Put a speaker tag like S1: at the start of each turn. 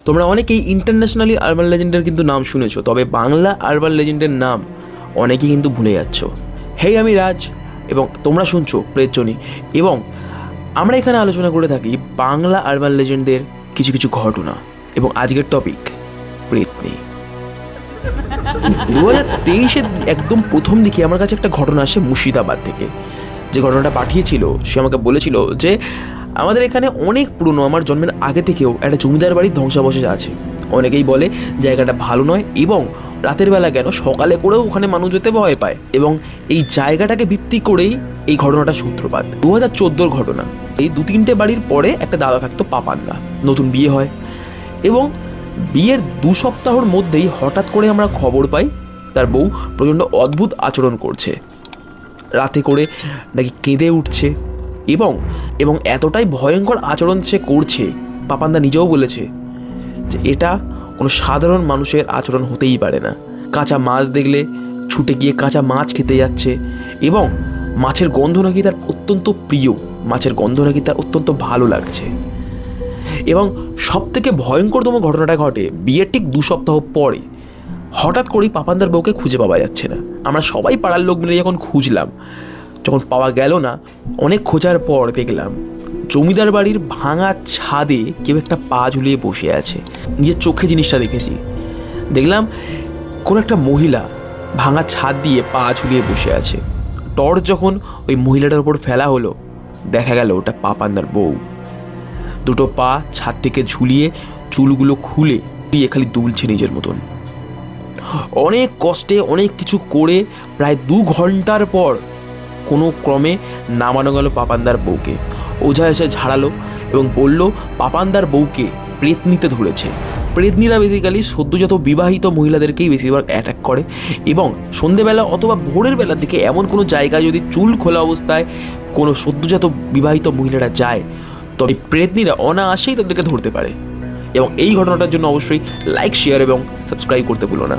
S1: তোমরা অনেকেই internationally urban লেজেন্ডের কিন্তু নাম শুনেছো, তবে বাংলা আরবান লেজেন্ডের নাম অনেকেই কিন্তু ভুলে যাচ্ছ। হেই, আমি রাজ এবং তোমরা শুনছো প্রেতজনি, এবং আমরা এখানে আলোচনা করে থাকি বাংলা আরবান লেজেন্ডদের কিছু কিছু ঘটনা। এবং আজকের টপিক প্রেতনি। 2023-এর একদম প্রথম দিকে আমার কাছে একটা ঘটনা আসে মুর্শিদাবাদ থেকে। যে ঘটনাটা পাঠিয়েছিল সে আমাকে বলেছিল যে আমাদের এখানে অনেক পুরনো, আমার জন্মের আগে থেকেও একটা জমিদার বাড়ির ধ্বংসাবশেষ আছে। অনেকেই বলে জায়গাটা ভালো নয় এবং রাতের বেলা কেন সকালে করেও ওখানে মানুষ যেতে ভয় পায়, এবং এই জায়গাটাকে ভিত্তি করেই এই ঘটনাটা সূত্রপাত। 2014-র ঘটনা। এই 2-3টে বাড়ির পরে একটা দাদা থাকতো পাপান্না, নতুন বিয়ে হয় এবং বিয়ের 2 সপ্তাহর মধ্যেই হঠাৎ করে আমরা খবর পাই তার বউ প্রচণ্ড অদ্ভুত আচরণ করছে, রাতে করে নাকি কেঁদে উঠছে এবং এবং এতটাই ভয়ঙ্কর আচরণ সে করছে, পাপান্দা নিজেও বলেছে যে এটা কোনো সাধারণ মানুষের আচরণ হতেই পারে না। কাঁচা মাছ দেখলে ছুটে গিয়ে কাঁচা মাছ খেতে যাচ্ছে এবং মাছের গন্ধ নাকি তার অত্যন্ত প্রিয়, মাছের গন্ধ নাকি তার অত্যন্ত ভালো লাগছে। এবং সবথেকে ভয়ঙ্করতম ঘটনাটা ঘটে বিয়ের ঠিক 2 সপ্তাহ পরে। হঠাৎ করেই পাপান্দার বউকে খুঁজে পাওয়া যাচ্ছে না। আমরা সবাই পাড়ার লোক মিলে যখন খুঁজলাম, যখন পাওয়া গেল না, অনেক খোঁজার পর দেখলাম জমিদার বাড়ির ভাঙা ছাদে কেউ একটা পা ঝুলিয়ে বসে আছে। নিজের চোখে জিনিসটা দেখেছি। দেখলাম কোনো একটা মহিলা ভাঙা ছাদ দিয়ে পা ঝুলিয়ে বসে আছে। টর্চ যখন ওই মহিলাটার উপর ফেলা হলো, দেখা গেল ওটা পাপান্দার বউ। 2টো পা ছাদ থেকে ঝুলিয়ে চুলগুলো খুলে দিয়ে খালি দুলছে নিজের মতন। অনেক কষ্টে অনেক কিছু করে প্রায় 2 ঘন্টার পর কোনো ক্রমে নামানো গেল পাপান্দার বউকে। ওঝা এসে ঝাড়ালো এবং বলল পাপান্দার বউকে প্রেতনিতে ধরেছে। প্রেতনিরা বেসিক্যালি সদ্যজাত বিবাহিত মহিলাদেরকেই বেশিরভাগ অ্যাটাক করে, এবং সন্ধেবেলা অথবা ভোরের বেলার দিকে এমন কোনো জায়গায় যদি চুল খোলা অবস্থায় কোনো সদ্যজাত বিবাহিত মহিলারা যায়, তবে প্রেতনিরা অনায়াসেই তাদেরকে ধরতে পারে। এবং এই ঘটনাটার জন্য অবশ্যই লাইক, শেয়ার এবং সাবস্ক্রাইব করতে ভুলো না।